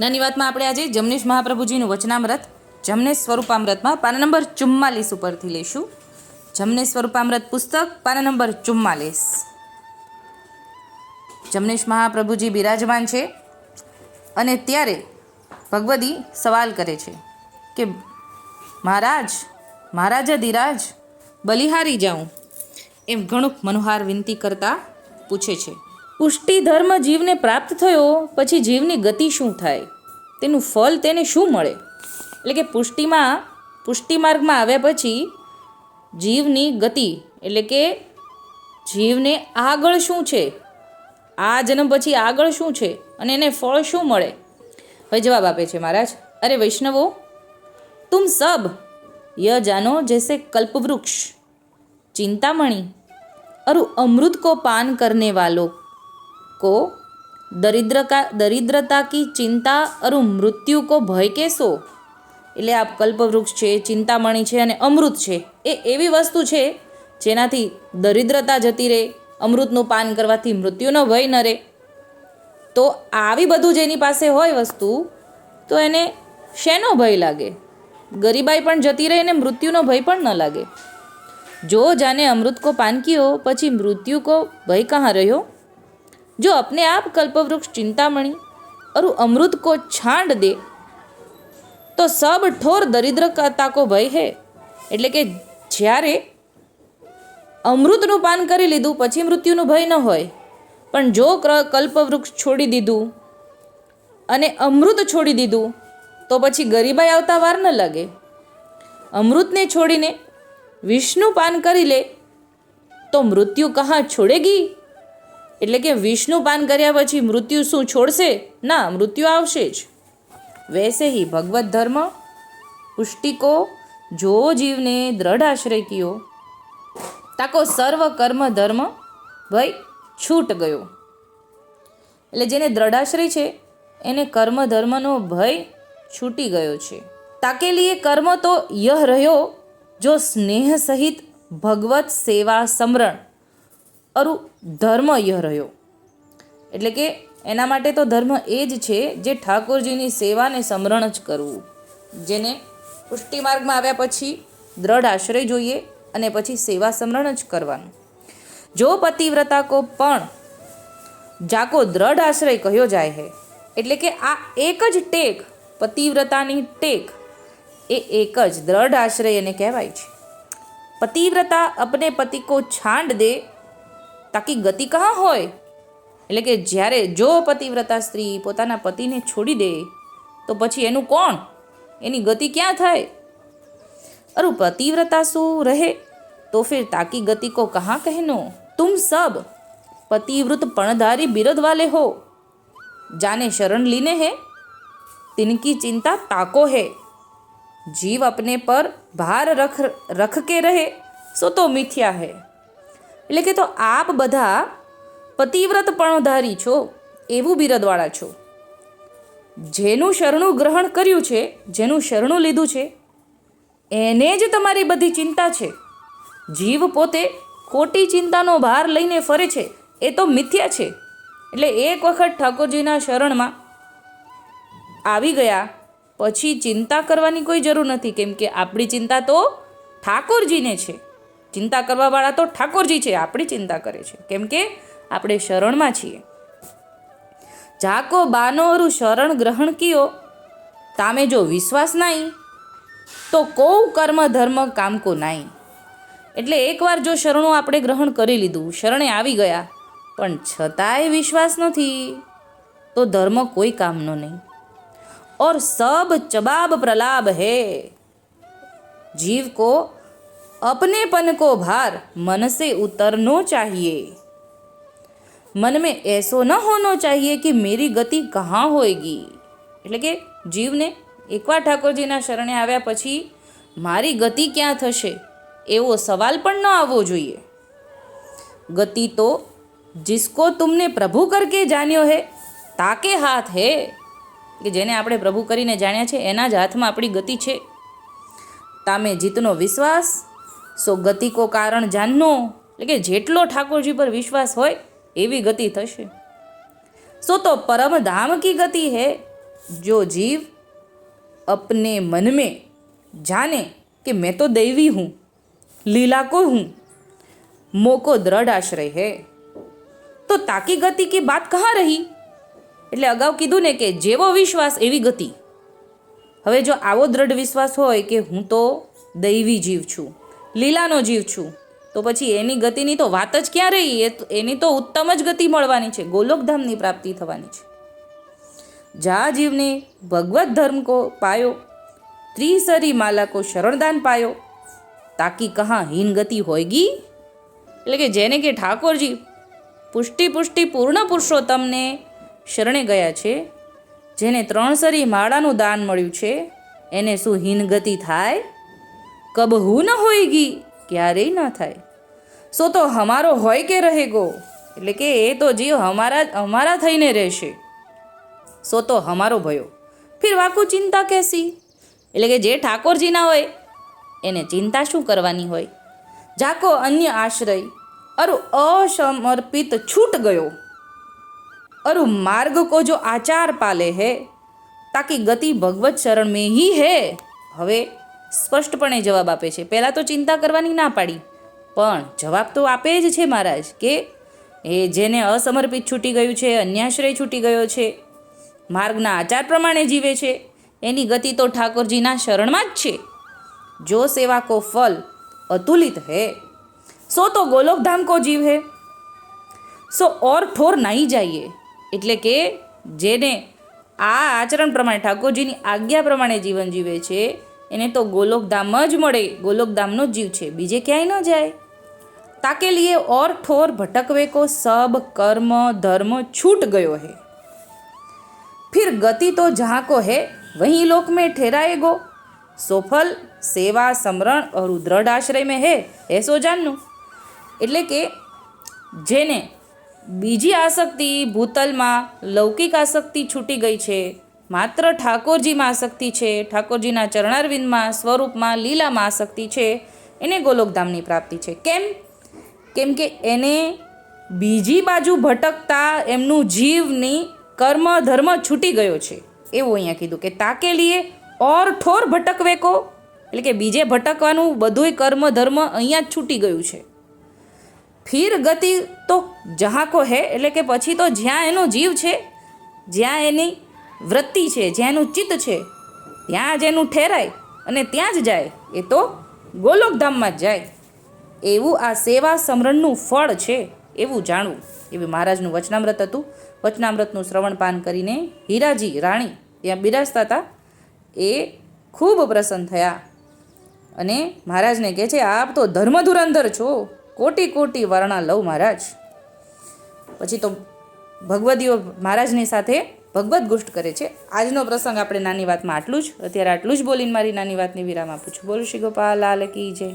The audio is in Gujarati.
નાની વાતમાં આપણે આજે જમનેશ મહાપ્રભુજીનું વચનામૃત જમનેશ સ્વરૂપામૃતમાં પાના નંબર 44 ઉપરથી લઈશું. જમનેશ સ્વરૂપામૃત પુસ્તક પાના નંબર 44. જમનેશ મહાપ્રભુજી બિરાજમાન છે અને ત્યારે ભગવદી સવાલ કરે છે કે મહારાજ ધીરાજ બલિહારી જાઉં, એમ ઘણું મનોહાર વિનંતી કરતા પૂછે છે. પુષ્ટિ ધર્મ જીવને પ્રાપ્ત થયો પછી જીવની ગતિ શું થાય, તેનું ફળ તેને શું મળે? એટલે કે પુષ્ટિ માર્ગમાં આવ્યા પછી જીવની ગતિ એટલે કે જીવને આગળ શું છે, આ જન્મ પછી આગળ શું છે અને એને ફળ શું મળે? હવે જવાબ આપે છે મહારાજ, અરે વૈષ્ણવો, तुम सब यह जानो जैसे कल्पवृक्ष चिंतामणि और अमृत को पान करने वालों को दरिद्रता की चिंता और मृत्यु को भय कैसो. એટલે આ કલ્પવૃક્ષ છે, ચિંતામણી છે અને અમૃત છે, એ એવી વસ્તુ છે જેનાથી દરિદ્રતા જતી રહે, અમૃતનું પાન કરવાથી મૃત્યુનો ભય ન રહે. તો આવી બધું જેની પાસે હોય વસ્તુ, તો એને શેનો ભય લાગે? ગરીબાઈ પણ જતી રહે અને મૃત્યુનો ભય પણ ન લાગે. જો જાને અમૃત કો પાન કિયો પછી મૃत्यु को भय कहाँ रहो. जो अपने आप कल्पवृक्ष चिंतामणि और अमृत को छांट दे तो सब ठोर दरिद्रता को भय है. એટલે કે જ્યારે અમૃતનું પાન કરી લીધું પછી મૃત્યુનું ભય ન હોય, પણ જો કલ્પવૃક્ષ છોડી દીધું અને અમૃત છોડી દીધું તો પછી ગરીબાઈ આવતા વાર ન લાગે. અમૃતને છોડીને વિષ્ણુ પાન કરી લે તો મૃત્યુ કહાં છોડેગી. એટલે કે વિષ્ણુ પાન કર્યા પછી મૃત્યુ શું છોડશે? ના, મૃત્યુ આવશે જ. वैसे ही भगवत धर्म पुष्टि को जो जीव ने दृढ़ आश्रय कियो ताको सर्व कर्म धर्म भय छूट गयो. એટલે જેને દ્રઢાશ્રય છે એને કર્મ ધર્મનો ભય છૂટી ગયો છે. તાકે લીએ કર્મ તો યહ રહ્યો જો સ્નેહ સહિત ભગવત સેવા સમરણ અરુ ધર્મ યહ રહ્યો. એટલે કે એના માટે તો ધર્મ એ જ છે જે ઠાકોરજીની સેવાને સમરણ જ કરવું. જેને પુષ્ટિ માર્ગમાં આવ્યા પછી દ્રઢ આશ્રય જોઈએ અને પછી સેવા સમરણ જ કરવાનું. જો પતિવ્રતા કો પણ જાકો દ્રઢ આશ્રય કહ્યો જાય હે. એટલે કે આ એક જ ટેક, પતિવ્રતાની ટેક, એ એક જ દ્રઢ આશ્રય એને કહેવાય છે. પતિવ્રતા અપને પતિ કો છાંડ દે તાકી ગતિ કહાં હોય. એટલે કે જ્યારે જો પતિવ્રતા સ્ત્રી પોતાના પતિને છોડી દે તો પછી એનું કોણ, એની ગતિ ક્યાં થાય? અરુ પતિવ્રતા શું રહે તો ફિર તાકી ગતિ કો કહાં કહેનો. तुम सब पतिव्रत पणधारी बिरद वाले हो, जाने शरण लीने हैं तिनकी चिंता ताको है. जीव अपने पर भार रख के रहे सो तो मिथ्या है. એટલે કે તો આપ બધા પતિવ્રત પણધારી છો, એવું બિરદવાળા છો. જેનું શરણું ગ્રહણ કર્યું છે, જેનું શરણું લીધું છે, એને જ તમારી બધી ચિંતા છે. જીવ પોતે ખોટી ચિંતાનો ભાર લઈને ફરે છે, એ તો મિથ્યા છે. એટલે એક વખત ઠાકોરજીના શરણમાં આવી ગયા પછી ચિંતા કરવાની કોઈ જરૂર નથી, કેમ કે આપણી ચિંતા તો ઠાકોરજીને છે. ચિંતા કરવાવાળા તો ઠાકોરજી છે, આપણી ચિંતા કરે છે કેમ કે આપણે શરણમાં છીએ. જાકો બાનોરું શરણ ગ્રહણ કિયો તામે જો વિશ્વાસ નાઈ તો કૌ કર્મ ધર્મ કામ કો નાઈ. એટલે એકવાર જો શરણું આપણે ગ્રહણ કરી લીધું, શરણે આવી ગયા, પણ છતાંય વિશ્વાસ નથી તો ધર્મ કોઈ કામનો નહીં. और सब चबाब प्रलाभ है. जीव को अपनेपन को भार मन से उतरना चाहिए. मन में ऐसो न होना चाहिए कि मेरी गति कहाँ होएगी. એટલે કે જીવને એકવાર ઠાકોરજીના શરણે આવ્યા પછી મારી ગતિ ક્યાં થશે એવો સવાલ પણ ન આવવો જોઈએ. ગતિ તો जिसको तुमने प्रभु करके जान्यो है ताके हाथ है. કે જેને આપણે પ્રભુ કરીને જાણ્યા છે એના જ હાથમાં આપણી ગતિ છે. તામે જીતનો વિશ્વાસ સો ગતિ કો કારણ જાનનો. એટલે કે જેટલો ઠાકોરજી પર વિશ્વાસ હોય એવી ગતિ થશે. સો તો પરમ ધામ કી ગતિ હે. जो जीव अपने मन में जाने कि मैं तो दैवी हूँ, लीला को हूँ, मोको दृढ़ आश्रय है, तो ताकी गति की बात कहाँ रही? એટલે અગાઉ કીધું ને કે જેવો વિશ્વાસ એવી ગતિ. હવે જો આવો દ્રઢ વિશ્વાસ હોય કે હું તો દૈવી જીવ છું, લીલાનો જીવ છું, તો પછી એની ગતિની તો વાત જ ક્યાં રહી? એની તો ઉત્તમ જ ગતિ મળવાની છે, ગોલોકધામની પ્રાપ્તિ થવાની છે. જા જીવને ભગવત ધર્મ કો પાયો, ત્રિસરી માલા કો શરણદાન પાયો, તાકી કહાં હીન ગતિ હોયગી. એટલે કે જેને કે ઠાકોરજી પુષ્ટિ પૂર્ણ પુરુષોત્તમને શરણે ગયા છે, જેને 3 સરી માળાનું દાન મળ્યું છે, એને શું હીન ગતિ થાય? કબહુ ન હોયગી, ક્યારેય ન થાય. સો તો હમારો હોય કે રહેગો, એટલે કે એ તો જીવ અમારા થઈને રહેશે. સો તો હમારો ભયો, ફિર વાકુ ચિંતા કેસી. એટલે કે જે ઠાકોરજીના હોય એને ચિંતા શું કરવાની હોય? જાકો અન્ય આશ્રય અરુ અસમર્પિત છૂટ ગયો, अरु मार्ग को जो आचार पाले है, ताकि गति भगवत शरण में ही है. હવે સ્પષ્ટપણે જવાબ આપે છે. પહેલાં તો ચિંતા કરવાની ના પાડી, પણ જવાબ તો આપે જ છે મહારાજ કે એ જેને અસમર્પિત છૂટી ગયું છે, અન્યાશ્રય છૂટી ગયો છે, માર્ગના આચાર પ્રમાણે જીવે છે, એની ગતિ તો ઠાકોરજીના શરણમાં જ છે. જો સેવા કો ફલ અતુલિત है, સો તો ગોલોકધામ કો જીવ है, સો ઓર ઠોર નહીં જાઈએ. એટલે કે જેને આ આચરણ પ્રમાણે ઠાકોરજીની આજ્ઞા પ્રમાણે જીવન જીવે છે, એને તો ગોલોકધામ જ મળે, ગોલોકધામનો જીવ છે, બીજે ક્યાંય ન જાય. તાકે લીએ ઓર ઠોર ભટકવે કો સબ કર્મ ધર્મ છૂટ ગયો है, फिर गति तो जहाँ को है वहीं लोक में ठहराएगो, सोफल सेवा समरण और दृढ़ आश्रय में है ऐसो जानનું. એટલે કે જેને બીજી આસક્તિ ભૂતલમાં લૌકિક આસક્તિ છૂટી ગઈ છે, માત્ર ઠાકોરજીમાં આસક્તિ છે, ઠાકોરજીના ચરણારવિંદમાં સ્વરૂપમાં લીલામાં આસક્તિ છે, એને ગોલોકધામની પ્રાપ્તિ છે. કેમ કે એને બીજી બાજુ ભટકતા એમનું જીવની કર્મ ધર્મ છૂટી ગયો છે. એવું અહીંયા કીધું કે તાકે લીએ ઓર ઠોર ભટકવે કો, એટલે કે બીજે ભટકવાનું બધુંય કર્મ ધર્મ અહીંયા જ છૂટી ગયું છે. ફિર ગતિ તો જहाँ કો હે, એટલે કે પછી તો જ્યાં એનો જીવ છે, જ્યાં એની વૃત્તિ છે, જ્યાં એનું ચિત્ત છે, ત્યાં જ એનું ઠેરાય અને ત્યાં જ જાય, એ તો ગોલોકધામમાં જ જાય. એવું આ સેવા સમરણનું ફળ છે, એવું જાણવું. એવું મહારાજનું વચનામૃત હતું. વચનામૃતનું શ્રવણપાન કરીને હીરાજી રાણી ત્યાં બિરાજતા હતા, એ ખૂબ પ્રસન્ન થયા અને મહારાજને કહે છે, આપ તો ધર્મ ધુરંધર છો, કોટી કોટી વર્ણા લવ મહારાજ. પછી તો ભગવદીઓ મહારાજની સાથે ભગવદ ગુષ્ટ કરે છે. આજનો પ્રસંગ આપણે નાની વાતમાં આટલું જ. અત્યારે આટલું જ બોલીને મારી નાની વાતની વિરામ આપું છું. બોલું શ્રી ગોપાલ લાલ કી જય.